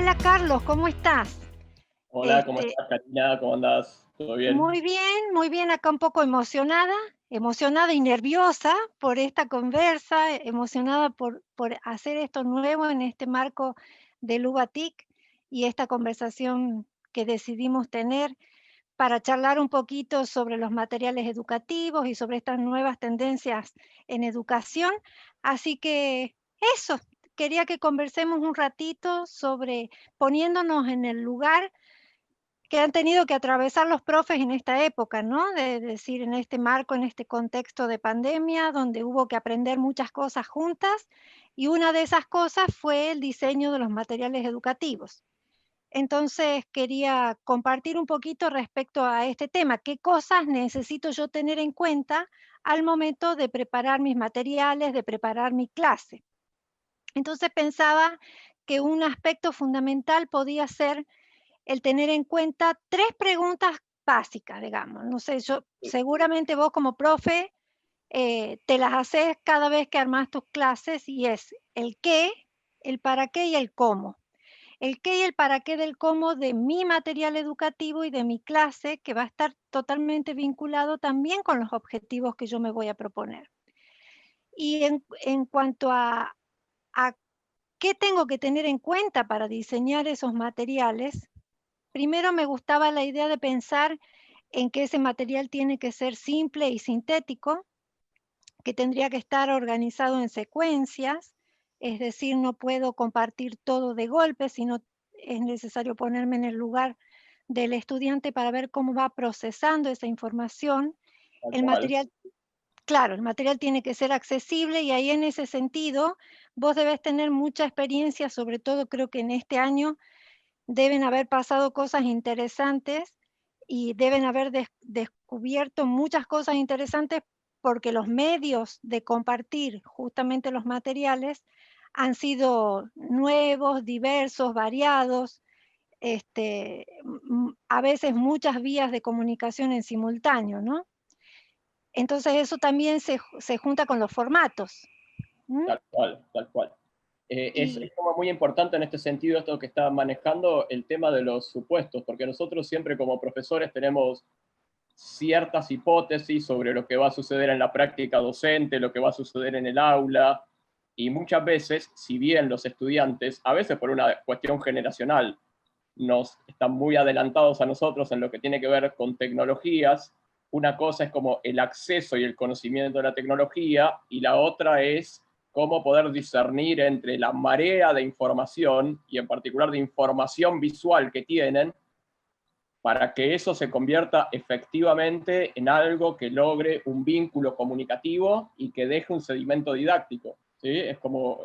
Hola Carlos, ¿cómo estás? Hola, ¿cómo Este, estás, Karina? ¿Cómo andás? ¿Todo bien? muy bien, acá un poco emocionada y nerviosa por esta conversa, emocionada por hacer esto nuevo en este marco del UBATIC y esta conversación que decidimos tener para charlar un poquito sobre los materiales educativos y sobre estas nuevas tendencias en educación. Así que eso, quería que conversemos un ratito sobre poniéndonos en el lugar que han tenido que atravesar los profes en esta época, ¿no? De decir, en este marco, en este contexto de pandemia, donde hubo que aprender muchas cosas juntas, y una de esas cosas fue el diseño de los materiales educativos. Entonces, quería compartir un poquito respecto a este tema. ¿Qué cosas necesito yo tener en cuenta al momento de preparar mis materiales, de preparar mi clase? Entonces, pensaba que un aspecto fundamental podía ser el tener en cuenta 3 preguntas básicas, digamos. No sé, yo seguramente vos como profe, te las haces cada vez que armás tus clases, y es el qué, el para qué y el cómo. El qué y el para qué del cómo de mi material educativo y de mi clase, que va a estar totalmente vinculado también con los objetivos que yo me voy a proponer. Y en cuanto a qué tengo que tener en cuenta para diseñar esos materiales, primero me gustaba la idea de pensar en que ese material tiene que ser simple y sintético, que tendría que estar organizado en secuencias, es decir, no puedo compartir todo de golpe, sino es necesario ponerme en el lugar del estudiante para ver cómo va procesando esa información. Tal El cual. material, claro, el material tiene que ser accesible, y ahí en ese sentido vos debes tener mucha experiencia, sobre todo creo que en este año deben haber pasado cosas interesantes y deben haber descubierto muchas cosas interesantes, porque los medios de compartir justamente los materiales han sido nuevos, diversos, variados, a veces muchas vías de comunicación en simultáneo, ¿no? Entonces eso también se junta con los formatos. ¿M? Tal cual, tal cual. Es Y como muy importante en este sentido esto que está manejando el tema de los supuestos, porque nosotros siempre como profesores tenemos ciertas hipótesis sobre lo que va a suceder en la práctica docente, lo que va a suceder en el aula, y muchas veces, si bien los estudiantes, a veces por una cuestión generacional, nos están muy adelantados a nosotros en lo que tiene que ver con tecnologías. Una cosa es como el acceso y el conocimiento de la tecnología, y la otra es cómo poder discernir entre la marea de información, y en particular de información visual que tienen, para que eso se convierta efectivamente en algo que logre un vínculo comunicativo y que deje un sedimento didáctico. ¿Sí? Es como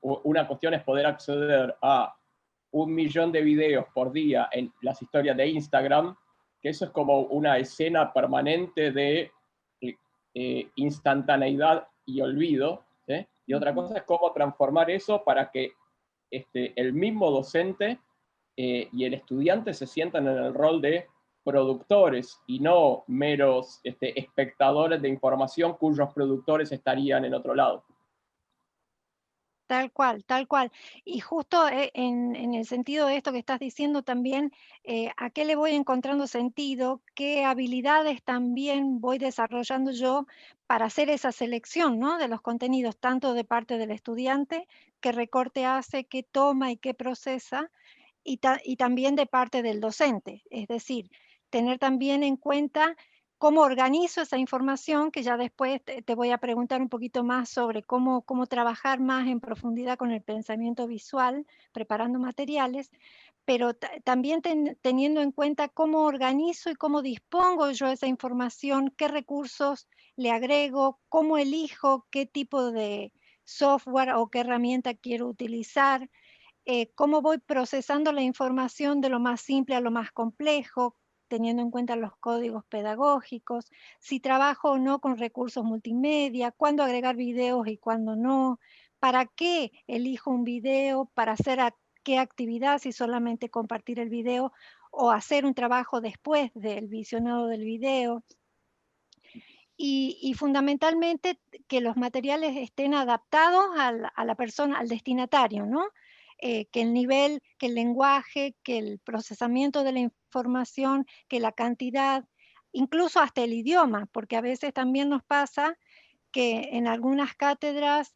una cuestión es poder acceder a 1 millón de videos por día en las historias de Instagram, que eso es como una escena permanente de instantaneidad y olvido. ¿Sí? Y otra ujú. cosa es cómo transformar eso para que el mismo docente y el estudiante se sientan en el rol de productores y no meros espectadores de información cuyos productores estarían en otro lado. Tal cual, tal cual. Y justo, en el sentido de esto que estás diciendo también, ¿a qué le voy encontrando sentido? ¿Qué habilidades también voy desarrollando yo para hacer esa selección, ¿no?, de los contenidos, tanto de parte del estudiante, qué recorte hace, qué toma y qué procesa, y también de parte del docente? Es decir, tener también en cuenta cómo organizo esa información, que ya después te voy a preguntar un poquito más sobre cómo trabajar más en profundidad con el pensamiento visual, preparando materiales, pero también teniendo en cuenta cómo organizo y cómo dispongo yo esa información, qué recursos le agrego, cómo elijo qué tipo de software o qué herramienta quiero utilizar, cómo voy procesando la información de lo más simple a lo más complejo, teniendo en cuenta los códigos pedagógicos, si trabajo o no con recursos multimedia, cuándo agregar videos y cuándo no, para qué elijo un video, para hacer qué actividad, si solamente compartir el video o hacer un trabajo después del visionado del video. Y fundamentalmente que los materiales estén adaptados a la persona, al destinatario, ¿no? que el nivel, que el lenguaje, que el procesamiento de la información, que la cantidad, incluso hasta el idioma, porque a veces también nos pasa que en algunas cátedras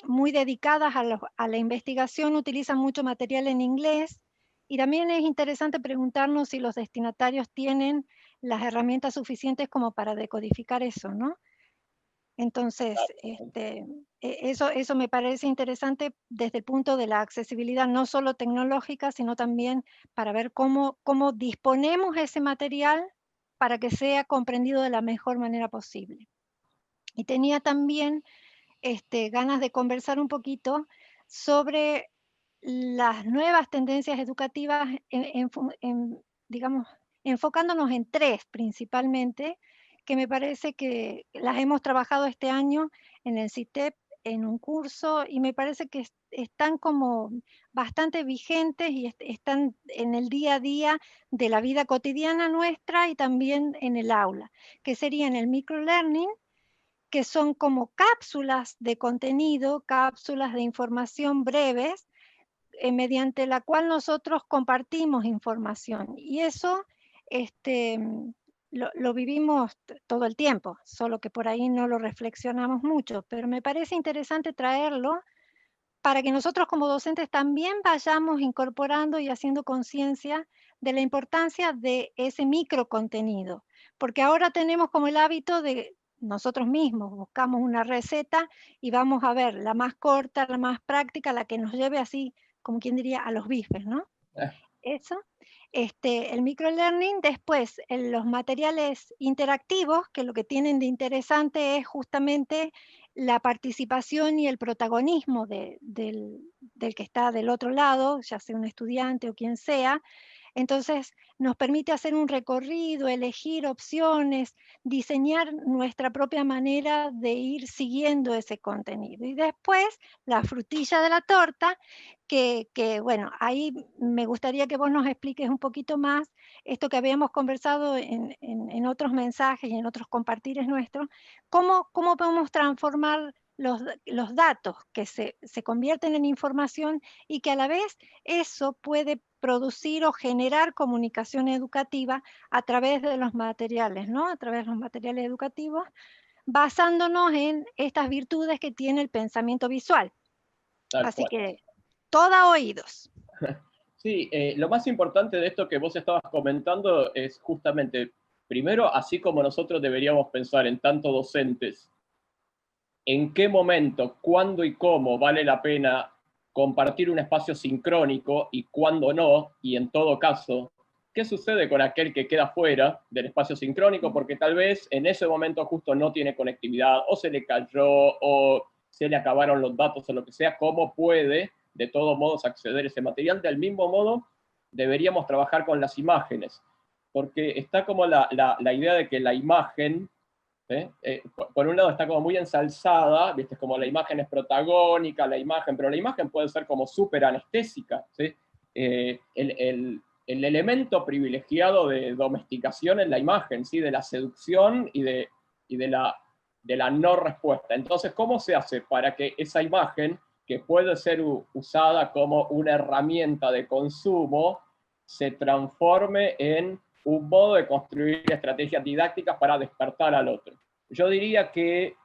muy dedicadas a la investigación utilizan mucho material en inglés, y también es interesante preguntarnos si los destinatarios tienen las herramientas suficientes como para decodificar eso, ¿no? Entonces, eso me parece interesante desde el punto de la accesibilidad, no solo tecnológica, sino también para ver cómo disponemos ese material para que sea comprendido de la mejor manera posible. Y tenía también ganas de conversar un poquito sobre las nuevas tendencias educativas, digamos, enfocándonos en 3 principalmente, que me parece que las hemos trabajado este año en el CITEP, en un curso, y me parece que están como bastante vigentes y están en el día a día de la vida cotidiana nuestra y también en el aula, que serían el microlearning, que son como cápsulas de contenido, cápsulas de información breves, mediante la cual nosotros compartimos información. Y eso lo vivimos todo el tiempo, solo que por ahí no lo reflexionamos mucho, pero me parece interesante traerlo para que nosotros como docentes también vayamos incorporando y haciendo conciencia de la importancia de ese microcontenido, porque ahora tenemos como el hábito de nosotros mismos, buscamos una receta y vamos a ver la más corta, la más práctica, la que nos lleve así, como quien diría, a los bifes, ¿no? Eso. El microlearning, después los materiales interactivos, que lo que tienen de interesante es justamente la participación y el protagonismo del que está del otro lado, ya sea un estudiante o quien sea. Entonces, nos permite hacer un recorrido, elegir opciones, diseñar nuestra propia manera de ir siguiendo ese contenido. Y después, la frutilla de la torta, bueno, ahí me gustaría que vos nos expliques un poquito más esto que habíamos conversado en otros mensajes y en otros compartires nuestros, cómo podemos transformar los datos que se convierten en información y que a la vez eso puede producir o generar comunicación educativa a través de los materiales, ¿no? A través de los materiales educativos, basándonos en estas virtudes que tiene el pensamiento visual. Tal Así cual. que, toda oídos. Sí, lo más importante de esto que vos estabas comentando es justamente, primero, así como nosotros deberíamos pensar en tanto docentes, en qué momento, cuándo y cómo vale la pena compartir un espacio sincrónico y cuándo no, y en todo caso, qué sucede con aquel que queda fuera del espacio sincrónico porque tal vez en ese momento justo no tiene conectividad o se le cayó o se le acabaron los datos o lo que sea, cómo puede de todos modos acceder a ese material. Del mismo modo, deberíamos trabajar con las imágenes, porque está como la idea de que la imagen por un lado está como muy ensalzada, ¿viste? Como la imagen es protagónica, la imagen, pero la imagen puede ser como súper anestésica, ¿sí? El elemento privilegiado de domesticación es la imagen, ¿sí? De la seducción y de la no respuesta. Entonces, ¿cómo se hace para que esa imagen, que puede ser usada como una herramienta de consumo, se transforme en un modo de construir estrategias didácticas para despertar al otro? Yo diría que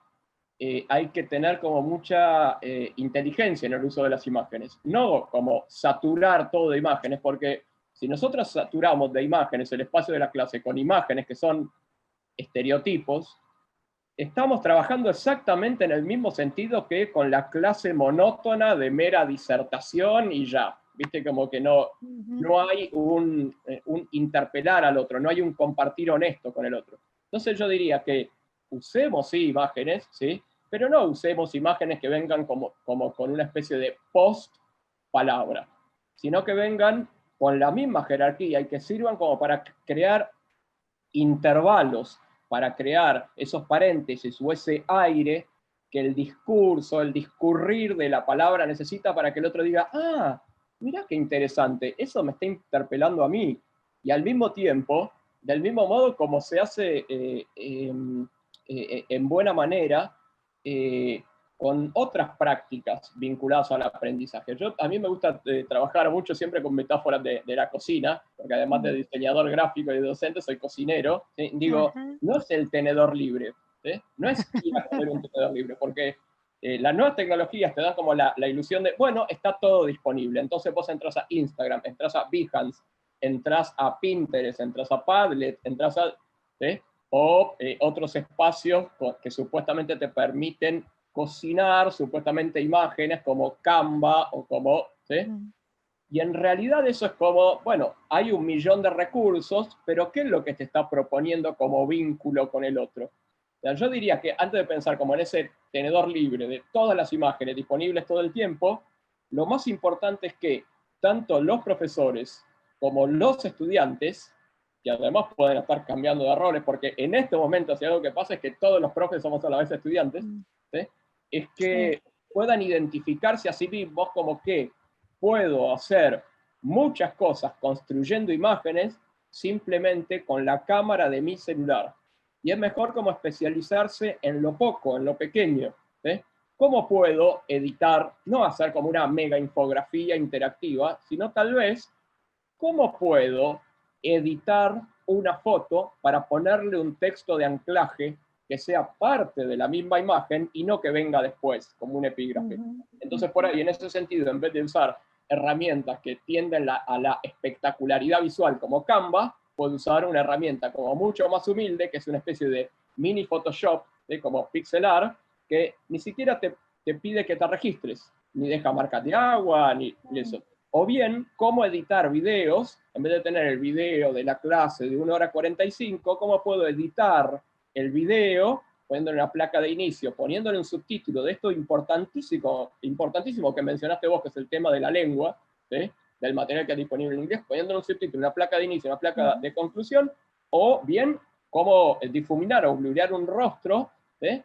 hay que tener como mucha inteligencia en el uso de las imágenes, no como saturar todo de imágenes, porque si nosotros saturamos de imágenes el espacio de la clase con imágenes que son estereotipos, estamos trabajando exactamente en el mismo sentido que con la clase monótona de mera disertación y ya. Viste, como que no hay un interpelar al otro, no hay un compartir honesto con el otro. Entonces yo diría que usemos sí imágenes, ¿sí? Pero no usemos imágenes que vengan como con una especie de post palabra, sino que vengan con la misma jerarquía y que sirvan como para crear intervalos, para crear esos paréntesis o ese aire que el discurso, el discurrir de la palabra necesita para que el otro diga, ah, mirá qué interesante, eso me está interpelando a mí. Y al mismo tiempo, del mismo modo como se hace en buena manera, con otras prácticas vinculadas al aprendizaje. A mí me gusta trabajar mucho siempre con metáforas de la cocina, porque además de diseñador gráfico y docente, soy cocinero. ¿Sí? Digo, Ajá. no es el tenedor libre, ¿sí? No es ir a comer un tenedor libre, porque las nuevas tecnologías te dan como la ilusión de, bueno, está todo disponible. Entonces vos entras a Instagram, entras a Behance, entras a Pinterest, entras a Padlet, entras a... ¿sí? O otros espacios que supuestamente te permiten cocinar, supuestamente imágenes como Canva o como... ¿sí? Y en realidad eso es como, bueno, hay 1.000.000 de recursos, pero ¿qué es lo que te está proponiendo como vínculo con el otro? O sea, yo diría que antes de pensar como en ese tenedor libre de todas las imágenes disponibles todo el tiempo, lo más importante es que tanto los profesores como los estudiantes, que además pueden estar cambiando de roles, porque en este momento, si algo que pasa es que todos los profes somos a la vez estudiantes, ¿sí? Es que puedan identificarse a sí mismos como que puedo hacer muchas cosas construyendo imágenes simplemente con la cámara de mi celular. Y es mejor como especializarse en lo poco, en lo pequeño. ¿Sí? ¿Cómo puedo editar, no hacer como una mega infografía interactiva, sino tal vez, cómo puedo editar una foto para ponerle un texto de anclaje que sea parte de la misma imagen y no que venga después, como un epígrafe? Entonces, por ahí, en ese sentido, en vez de usar herramientas que tienden a la espectacularidad visual como Canva, puedo usar una herramienta como mucho más humilde, que es una especie de mini Photoshop, como pixelar, que ni siquiera te pide que te registres, ni deja marcas de agua, ni eso. O bien, cómo editar videos, en vez de tener el video de la clase de 1 hora 45, cómo puedo editar el video poniéndole una placa de inicio, poniéndole un subtítulo de esto importantísimo, importantísimo que mencionaste vos, que es el tema de la lengua, ¿sí? Del material que es disponible en inglés, poniéndole un subtítulo, una placa de inicio, una placa de conclusión, o bien cómo difuminar o blurear un rostro, ¿sí?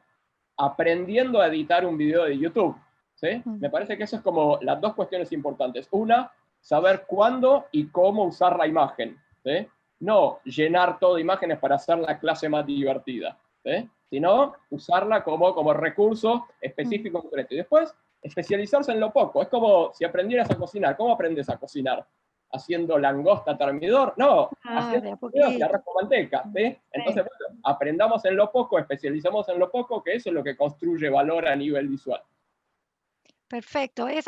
Aprendiendo a editar un video de YouTube. ¿Sí? Me parece que eso es como las dos cuestiones importantes. Una, saber cuándo y cómo usar la imagen. ¿Sí? No llenar todo de imágenes para hacer la clase más divertida, ¿sí? Sino usarla como recurso específico concreto. Y después, especializarse en lo poco. Es como si aprendieras a cocinar. ¿Cómo aprendes a cocinar? ¿Haciendo langosta termidor? No, haciendo De a fideos y poquito. arroz con manteca. ¿Sí? Entonces, bueno, aprendamos en lo poco, especializamos en lo poco, que eso es lo que construye valor a nivel visual. Perfecto. Es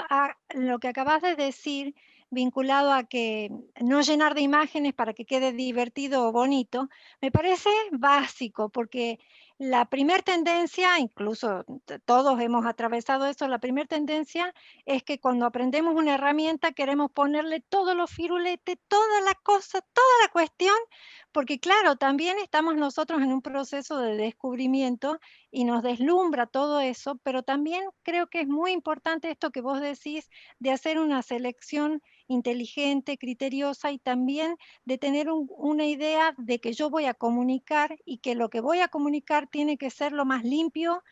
lo que acabas de decir, vinculado a que no llenar de imágenes para que quede divertido o bonito, me parece básico, porque la primer tendencia, incluso todos hemos atravesado eso, la primer tendencia es que cuando aprendemos una herramienta queremos ponerle todos los firuletes, toda la cosa, toda la cuestión, porque claro, también estamos nosotros en un proceso de descubrimiento y nos deslumbra todo eso, pero también creo que es muy importante esto que vos decís de hacer una selección inteligente, criteriosa y también de tener una idea de que yo voy a comunicar y que lo que voy a comunicar tiene que ser lo más limpio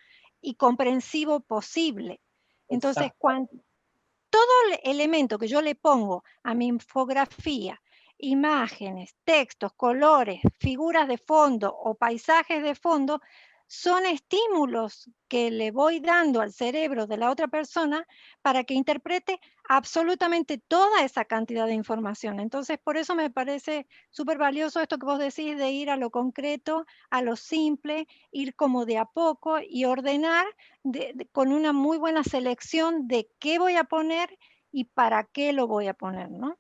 y comprensivo posible. Entonces, cuando todo elemento que yo le pongo a mi infografía, imágenes, textos, colores, figuras de fondo o paisajes de fondo, son estímulos que le voy dando al cerebro de la otra persona para que interprete absolutamente toda esa cantidad de información. Entonces, por eso me parece súper valioso esto que vos decís de ir a lo concreto, a lo simple, ir como de a poco y ordenar con una muy buena selección de qué voy a poner y para qué lo voy a poner, ¿no?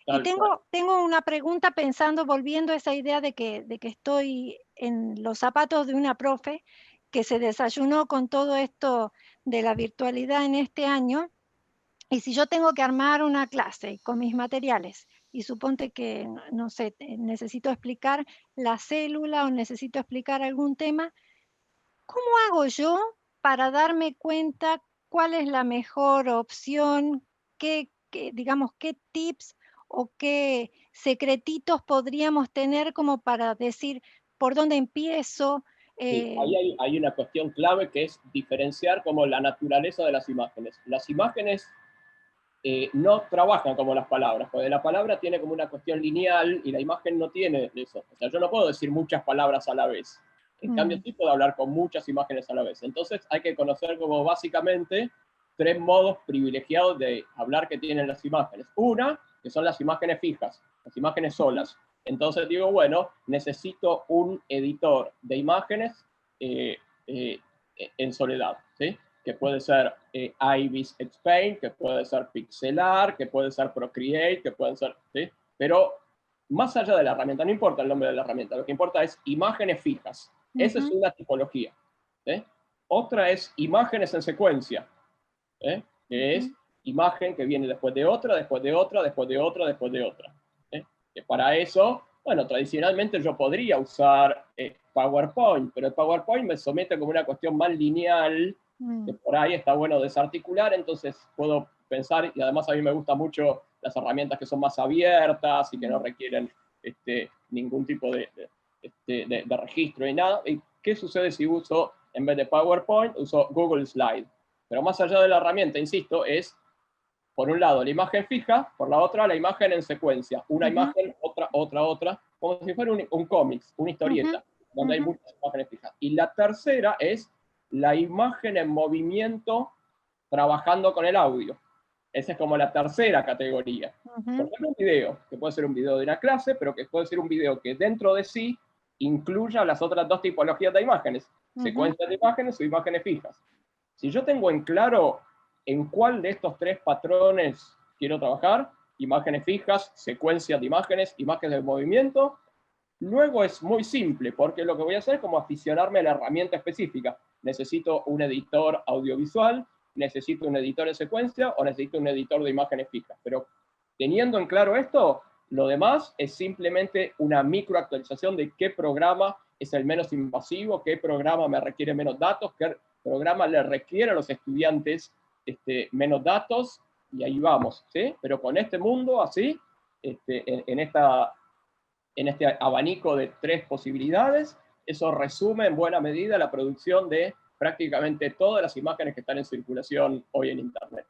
Y Tal cual. tengo una pregunta pensando, volviendo a esa idea de que estoy en los zapatos de una profe que se desayunó con todo esto de la virtualidad en este año. Y si yo tengo que armar una clase con mis materiales y suponte que, no sé, necesito explicar la célula o necesito explicar algún tema, ¿cómo hago yo para darme cuenta cuál es la mejor opción? Digamos, qué tips o qué secretitos podríamos tener como para decir por dónde empiezo? Sí, Eh, ahí hay una cuestión clave que es diferenciar como la naturaleza de las imágenes. Las imágenes no trabajan como las palabras, porque la palabra tiene como una cuestión lineal y la imagen no tiene eso. O sea, yo no puedo decir muchas palabras a la vez. En cambio, sí puedo hablar con muchas imágenes a la vez. Entonces hay que conocer como básicamente 3 modos privilegiados de hablar que tienen las imágenes. Una, que son las imágenes fijas, las imágenes solas. Entonces digo, bueno, necesito un editor de imágenes en soledad, ¿sí? Que puede ser Ibis Xpaint, que puede ser Pixelar, que puede ser Procreate, que pueden ser, ¿sí? Pero más allá de la herramienta, no importa el nombre de la herramienta, lo que importa es imágenes fijas. Esa es una tipología. Otra es imágenes en secuencia, que es imagen que viene después de otra, después de otra, después de otra, después de otra. Que para eso, bueno, tradicionalmente yo podría usar PowerPoint, pero el PowerPoint me somete como una cuestión más lineal, que por ahí está bueno desarticular, entonces puedo pensar, y además a mí me gustan mucho las herramientas que son más abiertas y que no requieren ningún tipo de registro ni nada. ¿Y qué sucede si uso, en vez de PowerPoint, uso Google Slide? Pero más allá de la herramienta, insisto, es, por un lado, la imagen fija, por la otra, la imagen en secuencia. Una imagen, otra, otra, otra, como si fuera un cómics, una historieta, donde hay muchas imágenes fijas. Y la tercera es la imagen en movimiento trabajando con el audio. Esa es como la tercera categoría. Por ejemplo, un video, que puede ser un video de una clase, pero que puede ser un video que dentro de sí incluya las otras 2 tipologías de imágenes, secuencias de imágenes o imágenes fijas. Si yo tengo en claro en cuál de estos 3 patrones quiero trabajar, imágenes fijas, secuencias de imágenes, imágenes de movimiento, luego es muy simple, porque lo que voy a hacer es como aficionarme a la herramienta específica. Necesito un editor audiovisual, necesito un editor en secuencia o necesito un editor de imágenes fijas. Pero teniendo en claro esto, lo demás es simplemente una microactualización de qué programa es el menos invasivo, qué programa me requiere menos datos, qué programa le requiere a los estudiantes menos datos, y ahí vamos, ¿sí? Pero con este mundo así, en este abanico de 3 posibilidades, eso resume en buena medida la producción de prácticamente todas las imágenes que están en circulación hoy en Internet.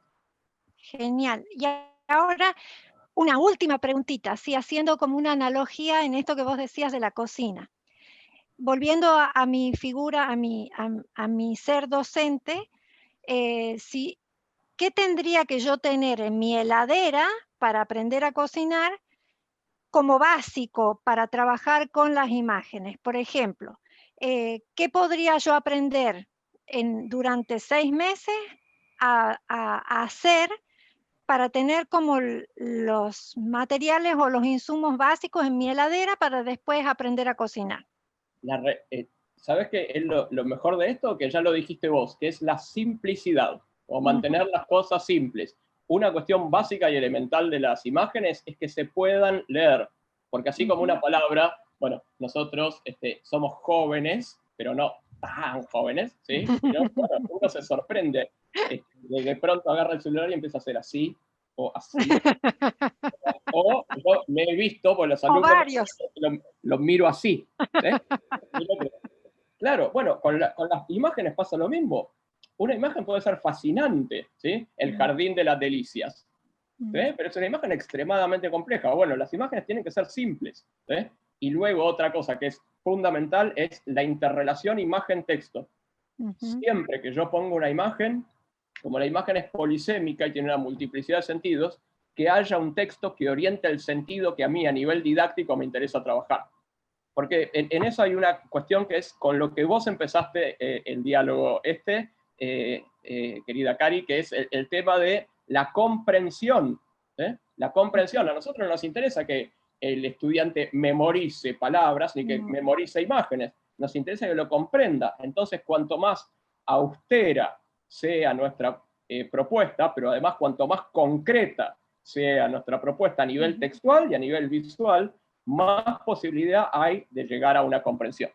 Genial. Y ahora una última preguntita, así haciendo como una analogía en esto que vos decías de la cocina. Volviendo a mi figura, a mi ser docente, ¿qué tendría que yo tener en mi heladera para aprender a cocinar como básico para trabajar con las imágenes? Por ejemplo, ¿qué podría yo aprender durante 6 meses a hacer para tener como los materiales o los insumos básicos en mi heladera para después aprender a cocinar? ¿Sabes qué es lo mejor de esto? Que ya lo dijiste vos, que es la simplicidad, o mantener las cosas simples. Una cuestión básica y elemental de las imágenes es que se puedan leer, porque así como una palabra, bueno, nosotros somos jóvenes, pero no tan jóvenes, ¿sí? Pero bueno, uno se sorprende, de pronto agarra el celular y empieza a hacer así, o así, o yo me he visto, por los O alumnos, varios. los miro así, ¿sí? Claro, bueno, con las imágenes pasa lo mismo. Una imagen puede ser fascinante, ¿sí? El jardín de las delicias, ¿sí? Pero es una imagen extremadamente compleja. Bueno, las imágenes tienen que ser simples, ¿sí? Y luego otra cosa que es fundamental es la interrelación imagen-texto. Siempre que yo pongo una imagen, como la imagen es polisémica y tiene una multiplicidad de sentidos, que haya un texto que oriente el sentido que a mí a nivel didáctico me interesa trabajar. Porque en eso hay una cuestión que es con lo que vos empezaste el diálogo querida Cari, que es el tema de la comprensión. La comprensión. A nosotros nos interesa que el estudiante memorice palabras ni que memorice imágenes. Nos interesa que lo comprenda. Entonces, cuanto más austera sea nuestra propuesta, pero además cuanto más concreta sea nuestra propuesta a nivel textual y a nivel visual, más posibilidad hay de llegar a una comprensión.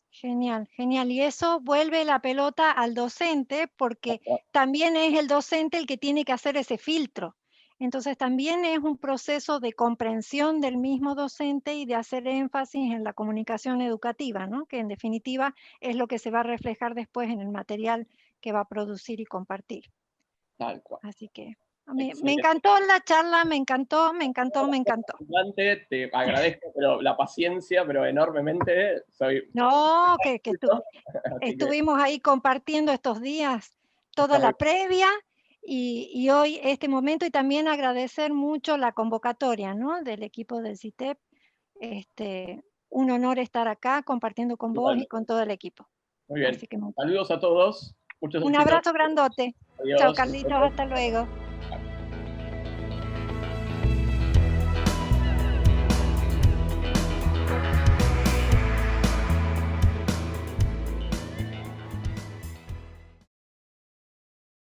Genial, genial. Y eso vuelve la pelota al docente, porque también es el docente el que tiene que hacer ese filtro. Entonces también es un proceso de comprensión del mismo docente y de hacer énfasis en la comunicación educativa, ¿no? Que en definitiva es lo que se va a reflejar después en el material que va a producir y compartir. Tal cual. Así que Me encantó la charla, me encantó. Te agradezco pero la paciencia, pero enormemente. No, que Así que estuvimos ahí compartiendo estos días toda está muy la previa y hoy este momento, y también agradecer mucho la convocatoria, ¿no?, del equipo del CITEP. Un honor estar acá compartiendo con vos y igual. con todo el equipo. Muy bien. Así que Saludos a todos. Muchos un éxitos. abrazo grandote. Chao, Adiós. Carlitos, hasta luego.